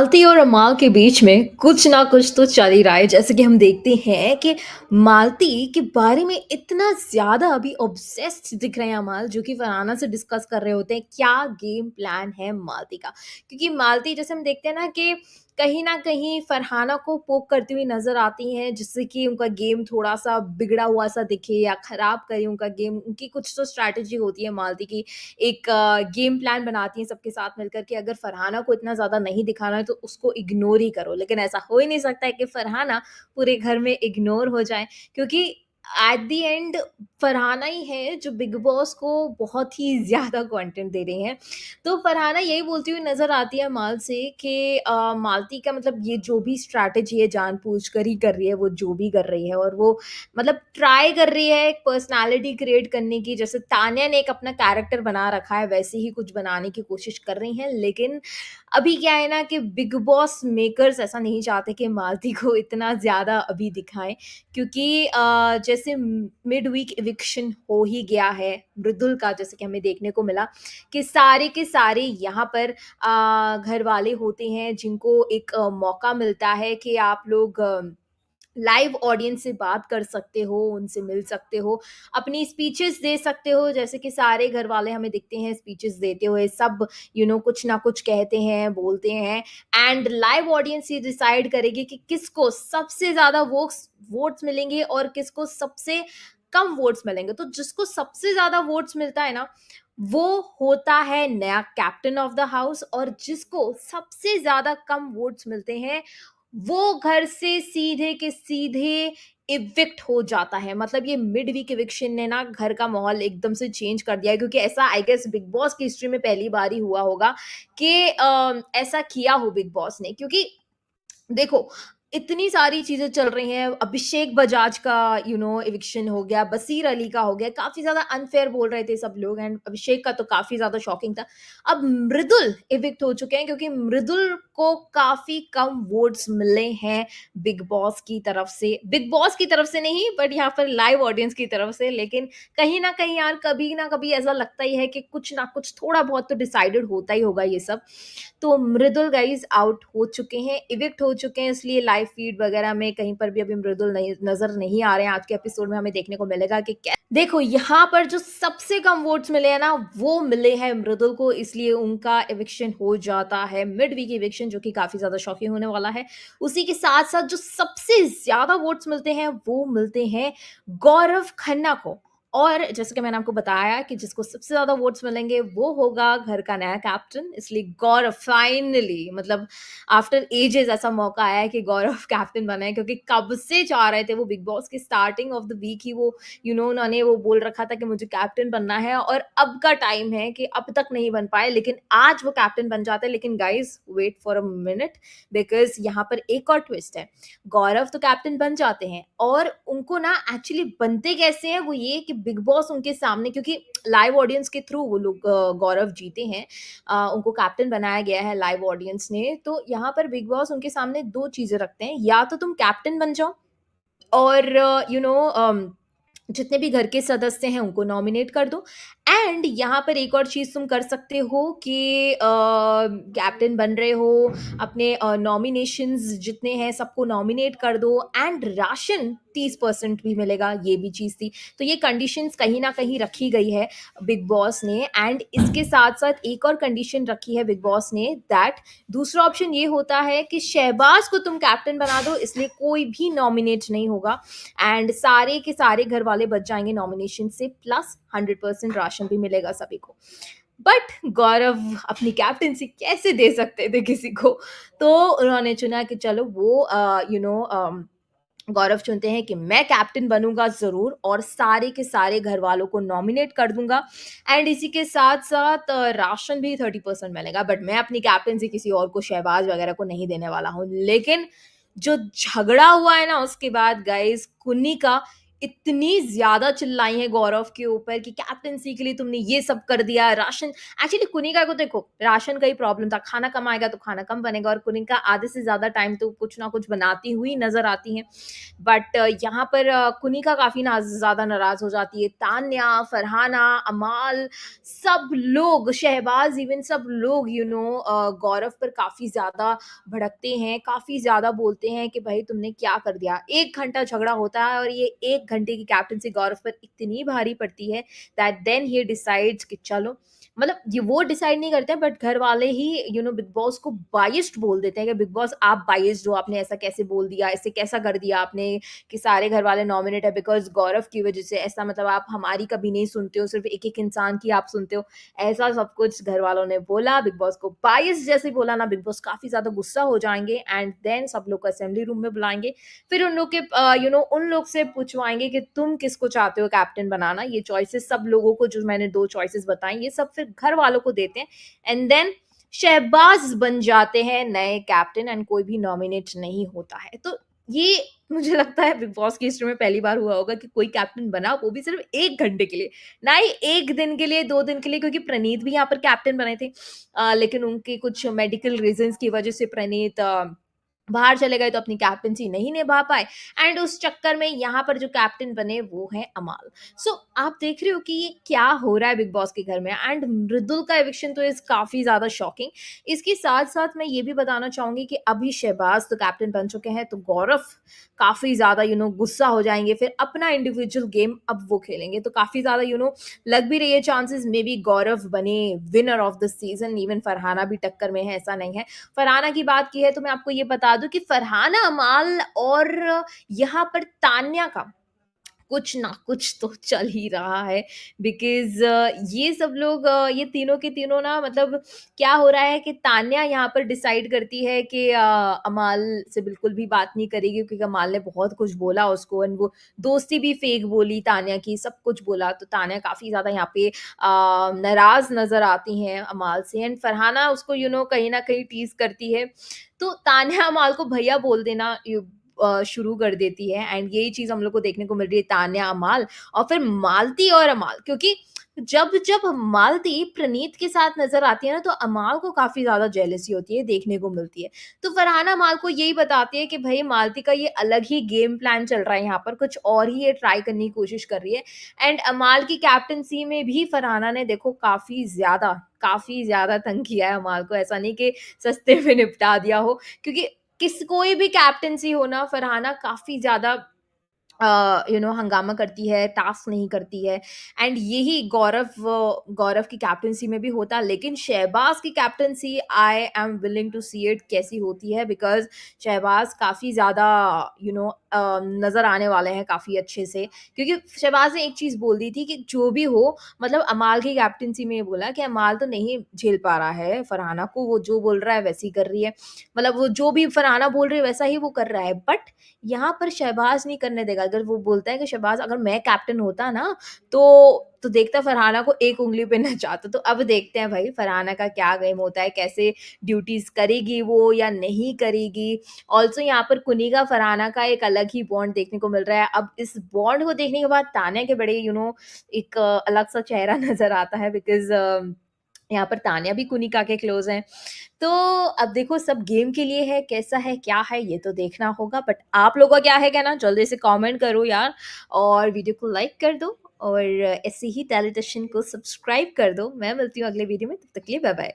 मालती और अमाल के बीच में कुछ ना कुछ तो चल ही रहा है। जैसे कि हम देखते हैं कि मालती के बारे में इतना ज़्यादा अभी ऑब्सेस्ड दिख रहे हैं अमाल, जो कि फरहाना से डिस्कस कर रहे होते हैं क्या गेम प्लान है मालती का। क्योंकि मालती जैसे हम देखते हैं ना कि कहीं न कहीं फरहाना को पोक करती हुई नज़र आती हैं, जिससे कि उनका गेम थोड़ा-सा बिगड़ा हुआ-सा दिखे या खराब करे उनका गेम। उनकी कुछ तो स्ट्रैटेजी होती है मालती की। एक गेम प्लान बनाती हैं सबके साथ मिलकर के अगर फरहाना को इतना ज़्यादा नहीं दिखाना है तो उसको इग्नोर ही करो। लेकिन ऐसा हो ही नहीं सकता है कि फरहाना पूरे घर में इग्नोर हो जाए, क्योंकि एट द एंड फरहाना ही है जो बिग बॉस को बहुत ही ज़्यादा कंटेंट दे रही हैं। तो फरहाना यही बोलती हुई नज़र आती है माल से कि मालती का मतलब ये जो भी स्ट्रैटेजी है जानबूझकर ही कर रही है, वो जो भी कर रही है और वो मतलब ट्राई कर रही है एक पर्सनैलिटी क्रिएट करने की। जैसे तान्या ने एक अपना कैरेक्टर बना रखा है, वैसे ही कुछ बनाने की कोशिश कर रही हैं। लेकिन अभी क्या है ना कि बिग बॉस मेकर्स ऐसा नहीं चाहते कि मालती को इतना ज़्यादा अभी दिखाएँ, क्योंकि जैसे मिड वीक इविक्शन हो ही गया है मृदुल का, जैसे कि हमें देखने को मिला कि सारे के सारे यहाँ पर घर वाले होते हैं जिनको एक मौका मिलता है कि आप लोग लाइव ऑडियंस से बात कर सकते हो, उनसे मिल सकते हो, अपनी स्पीचेस दे सकते हो। जैसे कि सारे घर वाले हमें दिखते हैं स्पीचेस देते हुए, सब कुछ ना कुछ कहते हैं, बोलते हैं एंड लाइव ऑडियंस ये डिसाइड करेगी कि किसको सबसे ज़्यादा वोट्स मिलेंगे और किसको सबसे कम वोट्स मिलेंगे। तो जिसको सबसे ज़्यादा वोट्स मिलता है ना, वो होता है नया कैप्टन ऑफ द हाउस, और जिसको सबसे ज़्यादा कम वोट्स मिलते हैं वो घर से सीधे के सीधे इविक्ट हो जाता है। मतलब ये मिड वीक इविक्शन ने ना घर का माहौल एकदम से चेंज कर दिया है, क्योंकि ऐसा आई गेस बिग बॉस की हिस्ट्री में पहली बार ही हुआ होगा कि ऐसा किया हो बिग बॉस ने। क्योंकि देखो, इतनी सारी चीज़ें चल रही हैं, अभिषेक बजाज का इविक्शन हो गया, बसीर अली का हो गया, काफ़ी ज़्यादा अनफेयर बोल रहे थे सब लोग एंड अभिषेक का तो काफ़ी ज़्यादा शॉकिंग था। अब मृदुल इविक्ट हो चुके हैं, क्योंकि मृदुल को काफ़ी कम वोट्स मिले हैं बिग बॉस की तरफ से। बिग बॉस की तरफ से नहीं, बट यहाँ पर लाइव ऑडियंस की तरफ से। लेकिन कहीं न कहीं यार कभी न कभी ऐसा लगता ही है कि कुछ ना कुछ थोड़ा बहुत तो डिसाइडेड होता ही होगा ये सब। तो मृदुल गाइस आउट हो चुके हैं, इविक्ट हो चुके हैं, इसलिए लाइव फीड वगैरह में कहीं पर भी अभी मृदुल नहीं नज़र नहीं आ रहे हैं। आज के एपिसोड में हमें देखने को मिलेगा कि कै देखो, यहाँ पर जो सबसे कम वोट्स मिले हैं ना, वो मिले हैं मृदुल को, इसलिए उनका इविक्शन हो जाता है। मिड वीक इविक्शन, जो कि काफ़ी ज़्यादा शॉकिंग होने वाला है। उसी के साथ-साथ जो सबसे ज़्यादा वोट्स मिलते हैं, वो मिलते हैं गौरव खन्ना को। और जैसे कि मैंने आपको बताया कि जिसको सबसे ज़्यादा वोट्स मिलेंगे वो होगा घर का नया कैप्टन, इसलिए गौरव फाइनली, मतलब आफ्टर एजेस ऐसा मौका आया है कि गौरव कैप्टन बना है, क्योंकि कब से चाह रहे थे वो। बिग बॉस की स्टार्टिंग ऑफ द वीक ही वो उन्होंने वो बोल रखा था कि मुझे कैप्टन बनना है, और अब का टाइम है कि अब तक नहीं बन पाए, लेकिन आज वो कैप्टन बन जाते हैं। लेकिन guys wait for a minute, because यहाँ पर एक और ट्विस्ट है। गौरव तो कैप्टन बन जाते हैं, और उनको ना एक्चुअली बनते कैसे हैं वो ये कि बिग बॉस उनके सामने, क्योंकि लाइव ऑडियंस के थ्रू वो लोग गौरव जीते हैं, उनको कैप्टन बनाया गया है लाइव ऑडियंस ने। तो यहाँ पर बिग बॉस उनके सामने 2 चीज़ें रखते हैं, या तो तुम कैप्टन बन जाओ और जितने भी घर के सदस्य हैं उनको नॉमिनेट कर दो। एंड यहाँ पर एक और चीज़ तुम कर सकते हो कि कैप्टन बन रहे हो, अपने नॉमिनेशंस जितने हैं सबको नॉमिनेट कर दो, एंड राशन 30% भी मिलेगा, ये भी चीज़ थी। तो ये कंडीशंस कहीं न कहीं रखी गई है बिग बॉस ने, एंड इसके साथ-साथ एक और कंडीशन रखी है बिग बॉस ने, दैट दूसरा ऑप्शन ये होता है कि शहबाज़ को तुम कैप्टन बना दो, इसलिए कोई भी नॉमिनेट नहीं होगा एंड सारे के सारे घर वाले बच जाएँगे नॉमिनेशन से, प्लस 100% राशन भी मिलेगा सभी को। बट गौरव अपनी कैप्टेंसी कैसे दे सकते थे किसी को? तो उन्होंने चुना कि चलो वो गौरव चुनते हैं कि मैं कैप्टन बनूँगा ज़रूर, और सारे के सारे घरवालों को नॉमिनेट कर दूँगा, एंड इसी के साथ-साथ राशन भी 30% मिलेगा, बट मैं अपनी कैप्टेंसी किसी और को, शहबाज़ वगैरह को नहीं देने वाला हूँ। लेकिन जो झगड़ा हुआ है ना उसके बाद गाइज़, कुन्नी का इतनी ज़्यादा चिल्लाई हैं गौरव के ऊपर कि कैप्टेंसी के लिए तुमने ये सब कर दिया, राशन एक्चुअली कुनिका को देखो, राशन का ही प्रॉब्लम था, खाना कम आएगा तो खाना कम बनेगा और कुनिका आधे से ज़्यादा टाइम तो कुछ ना कुछ बनाती हुई नज़र आती हैं। बट यहाँ पर कुनिका काफ़ी ना ज़्यादा नाराज़ हो जाती है। तान्या, फरहाना, अमाल सब लोग, शहबाज़ इवन सब लोग गौरव पर काफ़ी ज़्यादा भड़कते हैं, काफ़ी ज़्यादा बोलते हैं कि भई तुमने क्या कर दिया? 1 घंटा झगड़ा होता है और ये 1 घंटे की कैप्टेंसी गौरव पर इतनी भारी पड़ती है दैट देन ही डिसाइड्स कि चलो मतलब ये वो डिसाइड नहीं करते हैं बट घर वाले ही बिग बॉस को बायस्ड बोल देते हैं कि बिग बॉस आप बायस्ड हो, आपने ऐसा कैसे बोल दिया, ऐसे कैसा कर दिया आपने कि सारे घर वाले नॉमिनेट है बिकॉज़ गौरव की वज़ह से ऐसा मतलब आप हमारी कभी नहीं सुनते हो, सिर्फ़ एक-एक इंसान की आप सुनते हो। ऐसा सब कुछ घर वालों ने बोला, बिग बॉस को बायस जैसे ही बोला ना बिग बॉस काफ़ी ज़्यादा गुस्सा हो जाएँगे एंड देन सब लोग को असेंबली रूम में बुलाएँगे। फिर उन लोग के उन लोग से पूछवाएँगे कि तुम किसको चाहते हो कैप्टन बनाना? ये चॉइसेस सब लोगों को जो मैंने 2 चॉइसेस बताई, ये सब फिर घर वालों को देते हैं एंड देन शहबाज़ बन जाते हैं नए कैप्टन एंड कोई भी नॉमिनेट नहीं होता है। तो ये मुझे लगता है बिग बॉस की हिस्ट्री में पहली बार हुआ होगा कि कोई कैप्टन बना, वो भी सिर्फ़ 1 घंटे के लिए। ना ही 1 दिन के लिए, 2 दिन के लिए क्योंकि प्रणीत भी यहाँ पर कैप्टन बने थे। लेकिन उनके कुछ मेडिकल रीज़न्स की वज़ह से प्रणीत बाहर चले गए तो अपनी कैप्टेंसी नहीं निभा पाए एंड उस चक्कर में यहाँ पर जो कैप्टन बने वो हैं अमाल। सो आप देख रहे हो कि ये क्या हो रहा है बिग बॉस के घर में एंड मृदुल का एविक्शन तो इज़ काफ़ी ज़्यादा शॉकिंग। इसके साथ-साथ मैं ये भी बताना चाहूँगी कि अभी शहबाज़ तो कैप्टन बन चुके हैं, तो गौरव काफ़ी ज़्यादा गुस्सा हो जाएँगे, फिर अपना इंडिविजुअल गेम अब वो खेलेंगे। तो काफ़ी ज़्यादा लग भी रही है चांसेस मे बी गौरव बने winner of the season, even Farhana भी टक्कर में है, ऐसा नहीं है। फरहाना की बात की है तो मैं आपको ये बता दूँ कि फरहाना, अमाल और यहाँ पर तान्या का कुछ ना कुछ तो चल ही रहा है बिकॉज़ ये सब लोग ये तीनों के तीनों ना मतलब क्या हो रहा है कि तान्या यहाँ पर डिसाइड करती है कि अमाल से बिल्कुल भी बात नहीं करेगी क्योंकि अमाल ने बहुत कुछ बोला उसको एंड वो दोस्ती भी फेक बोली तान्या की, सब कुछ बोला तो तान्या काफ़ी ज़्यादा यहाँ पे नाराज़ नज़र आती हैं अमाल से एंड फरहाना उसको कहीं न कहीं टीज़ करती है। तो तान्या अमाल को भैया बोल देना शुरू कर देती है एंड यही चीज़ हम लोग को देखने को मिल रही है तान्या, अमाल और फिर मालती और अमाल क्योंकि जब मालती प्रणीत के साथ नज़र आती है ना तो अमाल को काफ़ी ज़्यादा जेलसी होती है, देखने को मिलती है। तो फरहाना अमाल को यही बताती है कि भई मालती का ये अलग ही गेम प्लान चल रहा है यहाँ पर, कुछ और ही ये ट्राई करने की कोशिश कर रही है एंड अमाल की कैप्टेंसी में भी फरहाना ने देखो काफ़ी ज़्यादा तंग किया है अमाल को, ऐसा नहीं कि सस्ते में निपटा दिया हो क्योंकि कोई भी कैप्टेंसी हो ना फरहाना काफ़ी ज़्यादा हंगामा करती है, टास्क नहीं करती है एंड यही गौरव की कैप्टेंसी में भी होता लेकिन शहबाज़ की captaincy I am willing to see it कैसी होती है बिकॉज़ शहबाज़ काफ़ी ज़्यादा नज़र आने वाले हैं काफ़ी अच्छे से क्योंकि शहबाज़ ने एक चीज़ बोल दी थी कि जो भी हो मतलब अमाल की कैप्टेंसी में ये बोला कि अमाल तो नहीं झेल पा रहा है फरहाना को, वो जो बोल रहा है वैसे ही कर रही है। मतलब वो जो भी फरहाना बोल रही है वैसा ही वो कर रहा है बट यहाँ पर शहबाज़ नहीं करने देगा। अगर वो बोलता है कि शहबाज़ अगर मैं कैप्टन होता ना तो देखता फरहाना को एक उँगली पे नचाता। तो अब देखते हैं भाई फरहाना का क्या गेम होता है, कैसे ड्यूटीज़ करेगी वो या नहीं करेगी। ऑल्सो यहाँ पर कुनिका फरहाना का एक अलग ही बॉन्ड देखने को मिल रहा है। अब इस बॉन्ड को देखने के बाद तान्या के बड़े एक अलग-सा चेहरा नज़र आता है बिकॉज़ यहाँ पर तान्या भी कुनिका के क्लोज़ हैं। तो अब देखो सब गेम के लिए है, कैसा है, क्या है ये तो देखना होगा बट आप लोगों का क्या है कहना? जल्दी से कमेंट करो यार और वीडियो को लाइक कर दो और ऐसे ही टेलीविज़न को सब्सक्राइब कर दो। मैं मिलती हूँ अगले वीडियो में, तब तक के लिए बाय-बाय।